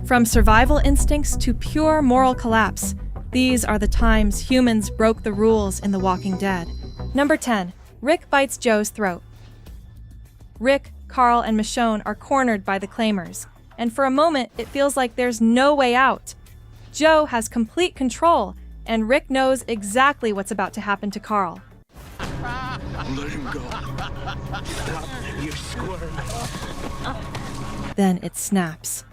From survival instincts to pure moral collapse, these are the times humans broke the rules in The Walking Dead. Number 10. Rick bites Joe's throat. Rick, Carl, and Michonne are cornered by the Claimers, and for a moment it feels like there's no way out. Joe has complete control, and Rick knows exactly what's about to happen to Carl. Let him go. Stop your squirm. Then it snaps.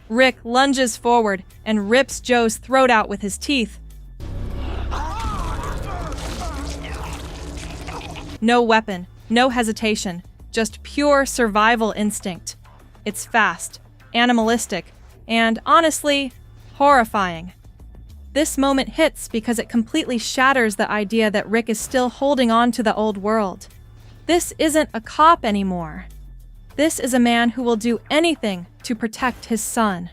Rick lunges forward and rips Joe's throat out with his teeth. No weapon, no hesitation, just pure survival instinct. It's fast, animalistic, and honestly, horrifying. This moment hits because it completely shatters the idea that Rick is still holding on to the old world. This isn't a cop anymore. This is a man who will do anything to protect his son.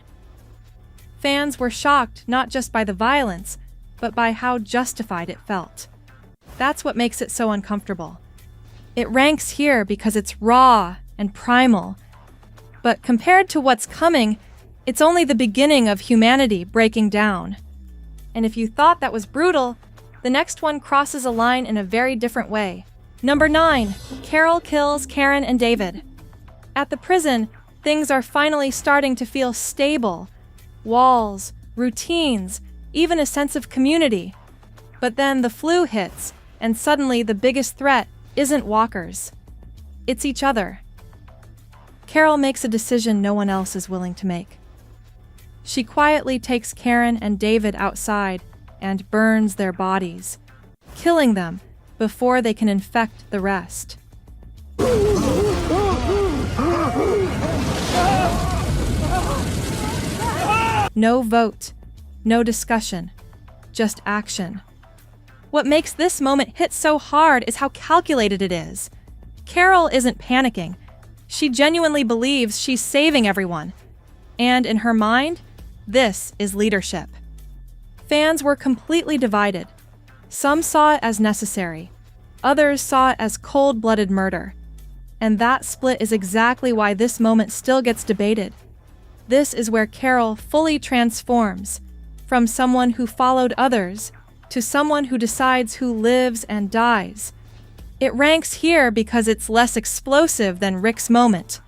Fans were shocked not just by the violence, but by how justified it felt. That's what makes it so uncomfortable. It ranks here because it's raw and primal. But compared to what's coming, it's only the beginning of humanity breaking down. And if you thought that was brutal, the next one crosses a line in a very different way. Number 9. Carol kills Karen and David. At the prison, things are finally starting to feel stable. Walls, routines, even a sense of community. But then the flu hits, and suddenly the biggest threat isn't walkers. It's each other. Carol makes a decision no one else is willing to make. She quietly takes Karen and David outside and burns their bodies, killing them before they can infect the rest. No vote, no discussion, just action. What makes this moment hit so hard is how calculated it is. Carol isn't panicking. She genuinely believes she's saving everyone. And in her mind, this is leadership. Fans were completely divided. Some saw it as necessary. Others saw it as cold-blooded murder. And that split is exactly why this moment still gets debated. This is where Carol fully transforms, from someone who followed others to someone who decides who lives and dies. It ranks here because it's less explosive than Rick's moment,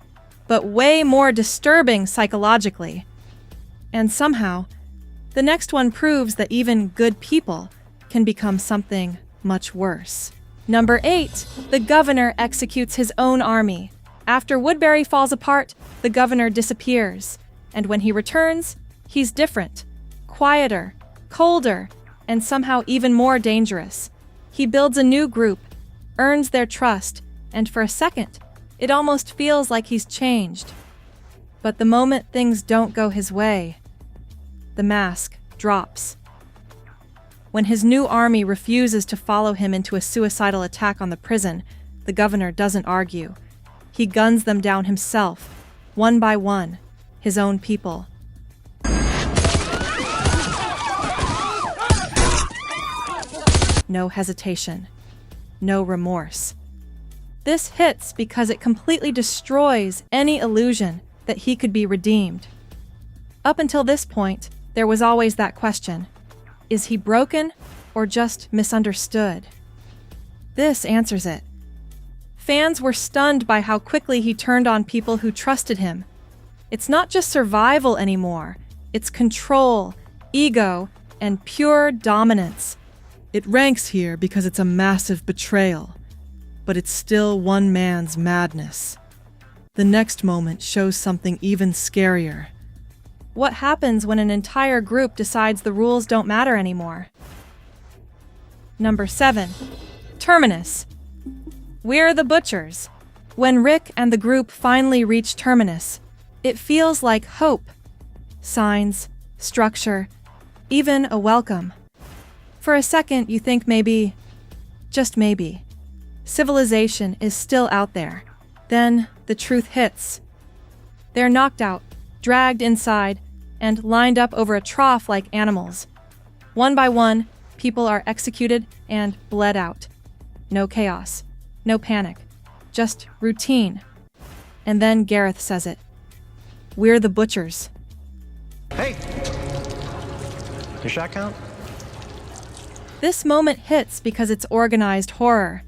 but way more disturbing psychologically. And somehow, the next one proves that even good people can become something much worse. Number 8. The governor executes his own army. After Woodbury falls apart, the governor disappears. And when he returns, he's different, quieter, colder, and somehow even more dangerous. He builds a new group, earns their trust, and for a second, it almost feels like he's changed. But the moment things don't go his way, the mask drops. When his new army refuses to follow him into a suicidal attack on the prison, the governor doesn't argue. He guns them down himself, one by one, his own people. No hesitation, no remorse. This hits because it completely destroys any illusion that he could be redeemed. Up until this point, there was always that question: is he broken or just misunderstood? This answers it. Fans were stunned by how quickly he turned on people who trusted him. It's not just survival anymore, it's control, ego, and pure dominance. It ranks here because it's a massive betrayal, but it's still one man's madness. The next moment shows something even scarier. What happens when an entire group decides the rules don't matter anymore? Number 7. Terminus. We're the Butchers. When Rick and the group finally reach Terminus, it feels like hope. Signs, structure, even a welcome. For a second, you think maybe, just maybe, civilization is still out there. Then the truth hits. They're knocked out, dragged inside, and lined up over a trough like animals. One by one, people are executed and bled out. No chaos, no panic, just routine. And then Gareth says it. We're the Butchers. Hey! Your shot count? This moment hits because it's organized horror.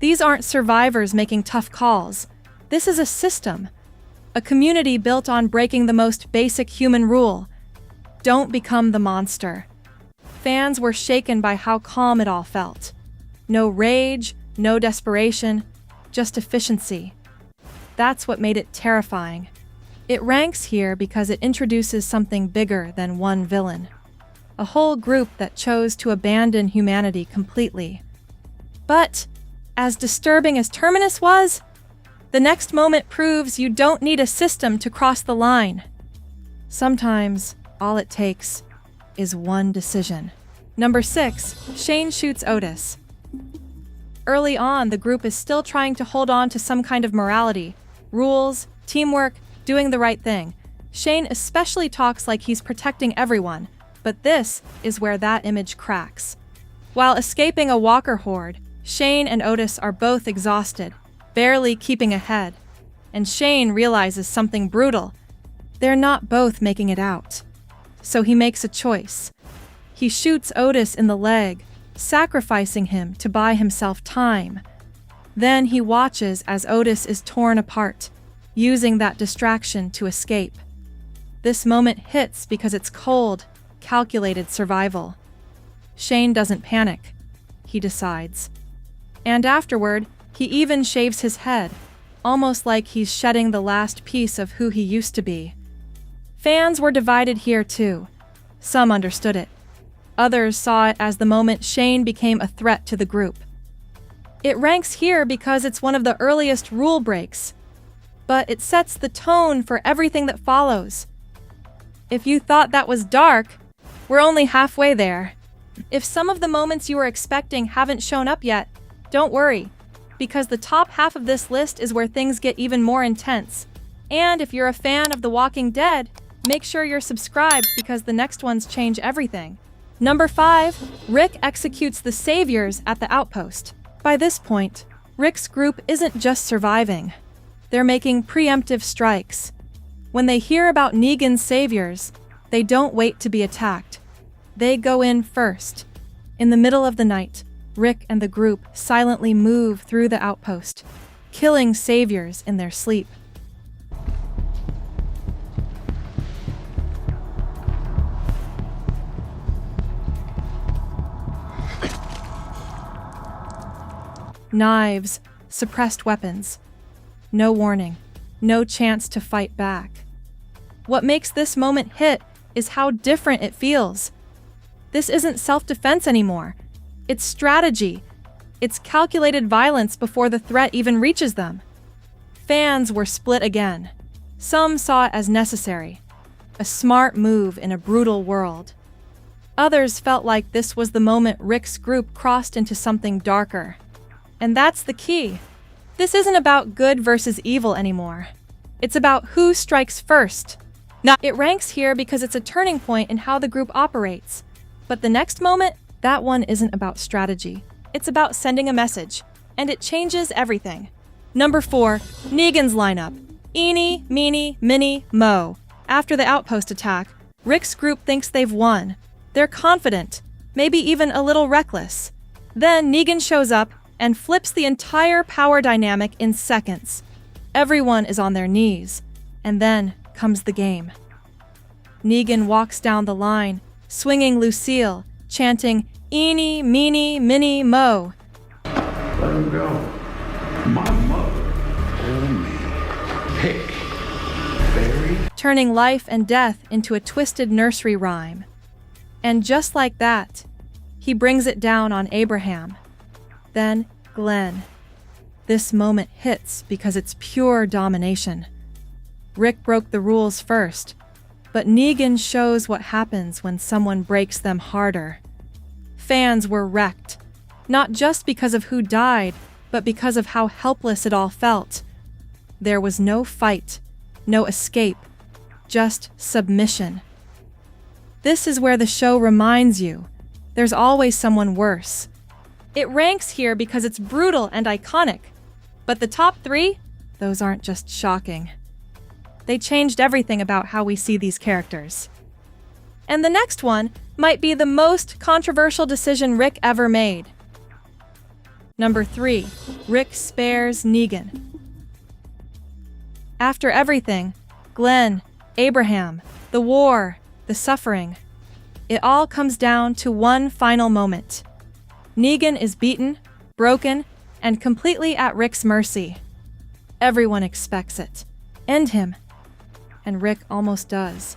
These aren't survivors making tough calls. This is a system. A community built on breaking the most basic human rule. Don't become the monster. Fans were shaken by how calm it all felt. No rage, no desperation, just efficiency. That's what made it terrifying. It ranks here because it introduces something bigger than one villain. A whole group that chose to abandon humanity completely. But, as disturbing as Terminus was, the next moment proves you don't need a system to cross the line. Sometimes, all it takes is one decision. Number 6, Shane shoots Otis. Early on, the group is still trying to hold on to some kind of morality, rules, teamwork, doing the right thing. Shane especially talks like he's protecting everyone, but this is where that image cracks. While escaping a walker horde, Shane and Otis are both exhausted, barely keeping ahead. And Shane realizes something brutal. They're not both making it out. So he makes a choice. He shoots Otis in the leg, sacrificing him to buy himself time. Then he watches as Otis is torn apart, using that distraction to escape. This moment hits because it's cold, calculated survival. Shane doesn't panic. He decides. And afterward, he even shaves his head, almost like he's shedding the last piece of who he used to be. Fans were divided here too. Some understood it. Others saw it as the moment Shane became a threat to the group. It ranks here because it's one of the earliest rule breaks, but it sets the tone for everything that follows. If you thought that was dark, we're only halfway there. If some of the moments you were expecting haven't shown up yet, don't worry, because the top half of this list is where things get even more intense. And if you're a fan of The Walking Dead, make sure you're subscribed because the next ones change everything. Number 5, Rick executes the Saviors at the outpost. By this point, Rick's group isn't just surviving. They're making preemptive strikes. When they hear about Negan's Saviors, they don't wait to be attacked. They go in first. In the middle of the night, Rick and the group silently move through the outpost, killing Saviors in their sleep. Knives, suppressed weapons. No warning, no chance to fight back. What makes this moment hit is how different it feels. This isn't self-defense anymore. It's strategy. It's calculated violence before the threat even reaches them. Fans were split again. Some saw it as necessary, a smart move in a brutal world. Others felt like this was the moment Rick's group crossed into something darker. And that's the key. This isn't about good versus evil anymore. It's about who strikes first. Now, it ranks here because it's a turning point in how the group operates. But the next moment, that one isn't about strategy. It's about sending a message. And it changes everything. Number 4, Negan's lineup. Eeny, meeny, miny, mo. After the outpost attack, Rick's group thinks they've won. They're confident, maybe even a little reckless. Then Negan shows up and flips the entire power dynamic in seconds. Everyone is on their knees, and then comes the game. Negan walks down the line, swinging Lucille, chanting, "Eeny, meeny, miny, mo." Let him go. My mother told me, pick, bury. Turning life and death into a twisted nursery rhyme. And just like that, he brings it down on Abraham. Then Glenn. This moment hits because it's pure domination. Rick broke the rules first, but Negan shows what happens when someone breaks them harder. Fans were wrecked, not just because of who died, but because of how helpless it all felt. There was no fight, no escape, just submission. This is where the show reminds you, there's always someone worse. It ranks here because it's brutal and iconic, but the top 3, those aren't just shocking. They changed everything about how we see these characters. And the next one might be the most controversial decision Rick ever made. Number 3. Rick spares Negan. After everything, Glenn, Abraham, the war, the suffering, it all comes down to one final moment. Negan is beaten, broken, and completely at Rick's mercy. Everyone expects it. End him. And Rick almost does.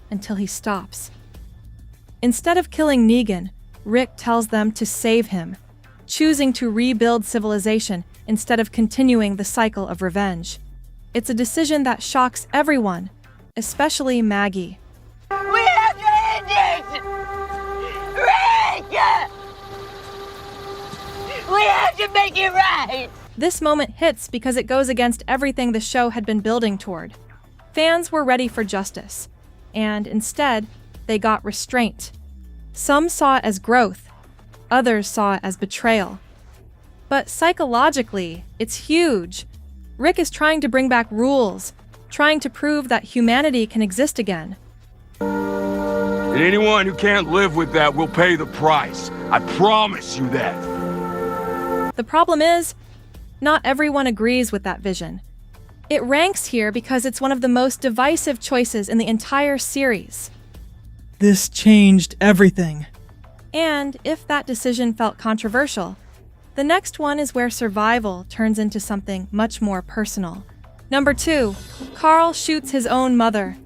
Until he stops. Instead of killing Negan, Rick tells them to save him, choosing to rebuild civilization instead of continuing the cycle of revenge. It's a decision that shocks everyone, especially Maggie. We have to end it! Rick! We have to make it right! This moment hits because it goes against everything the show had been building toward. Fans were ready for justice, and instead, they got restraint. Some saw it as growth, others saw it as betrayal. But psychologically, it's huge. Rick is trying to bring back rules, trying to prove that humanity can exist again. And anyone who can't live with that will pay the price. I promise you that. The problem is, not everyone agrees with that vision. It ranks here because it's one of the most divisive choices in the entire series. This changed everything. And if that decision felt controversial, the next one is where survival turns into something much more personal. Number 2, Carl shoots his own mother.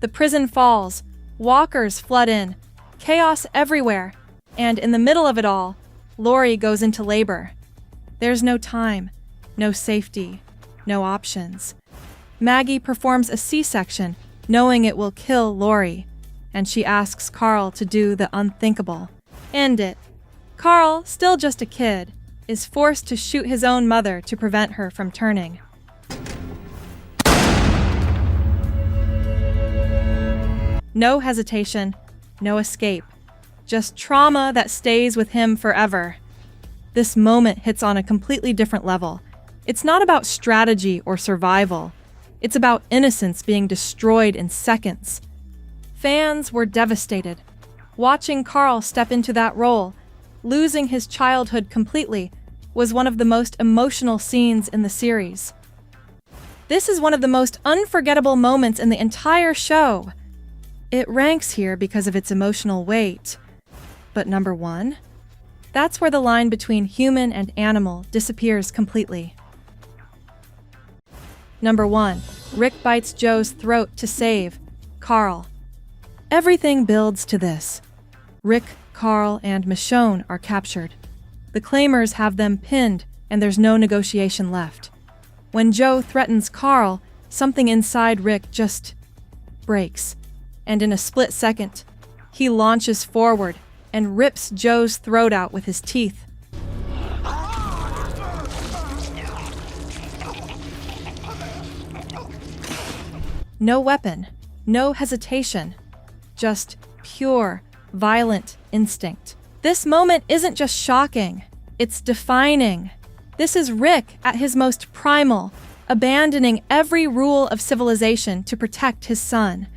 The prison falls, walkers flood in, chaos everywhere, and in the middle of it all, Lori goes into labor. There's no time, no safety, no options. Maggie performs a C-section, knowing it will kill Lori, and she asks Carl to do the unthinkable. End it. Carl, still just a kid, is forced to shoot his own mother to prevent her from turning. No hesitation, no escape. Just trauma that stays with him forever. This moment hits on a completely different level. It's not about strategy or survival. It's about innocence being destroyed in seconds. Fans were devastated. Watching Carl step into that role, losing his childhood completely, was one of the most emotional scenes in the series. This is one of the most unforgettable moments in the entire show. It ranks here because of its emotional weight. But number 1? That's where the line between human and animal disappears completely. Number 1. Rick bites Joe's throat to save Carl. Everything builds to this. Rick, Carl, and Michonne are captured. The Claimers have them pinned, and there's no negotiation left. When Joe threatens Carl, something inside Rick just breaks. And in a split second, he launches forward and rips Joe's throat out with his teeth. No weapon, no hesitation, just pure, violent instinct. This moment isn't just shocking, it's defining. This is Rick at his most primal, abandoning every rule of civilization to protect his son.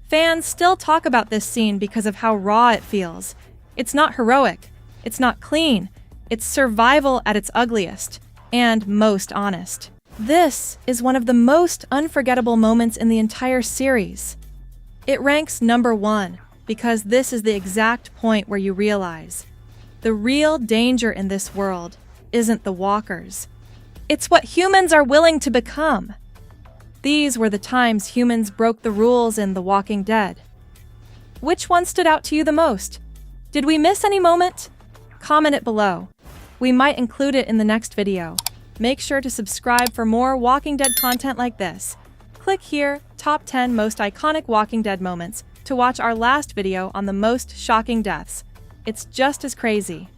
Fans still talk about this scene because of how raw it feels. It's not heroic, it's not clean, it's survival at its ugliest, and most honest. This is one of the most unforgettable moments in the entire series. It ranks number 1 because this is the exact point where you realize the real danger in this world isn't the walkers. It's what humans are willing to become. These were the times humans broke the rules in The Walking Dead. Which one stood out to you the most? Did we miss any moment? Comment it below. We might include it in the next video. Make sure to subscribe for more Walking Dead content like this. Click here, Top 10 Most Iconic Walking Dead Moments, to watch our last video on the most shocking deaths. It's just as crazy.